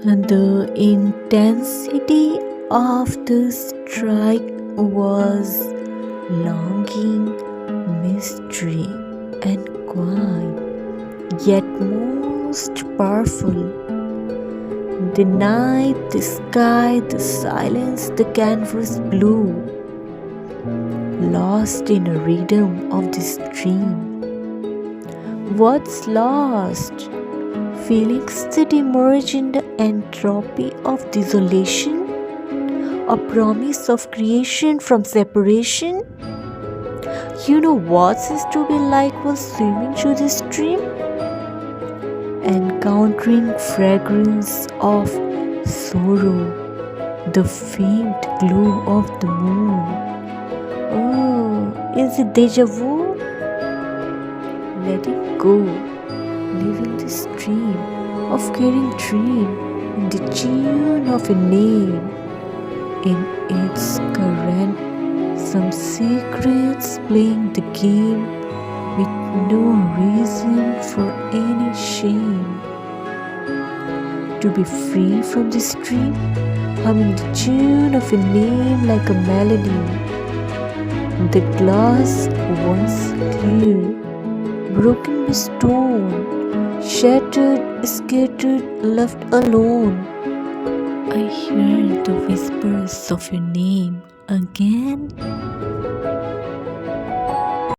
And the intensity of the strike was longing, mystery, and quiet, yet most powerful. The night, the sky, the silence, the canvas blue, lost in a rhythm of the stream. What's lost? Feelings that emerge in the entropy of desolation? A promise of creation from separation? You know what it to be like while swimming through the stream? Encountering fragrance of sorrow, the faint glow of the moon. Oh, is it deja vu? Letting go, leaving the stream of carrying dream in the tune of a name. In its current, some secrets playing the game with no reason for any shame. To be free from the stream, humming the tune of a name like a melody. The glass once clear, broken by stone, shattered, scattered, left alone. I hear the whispers of your name again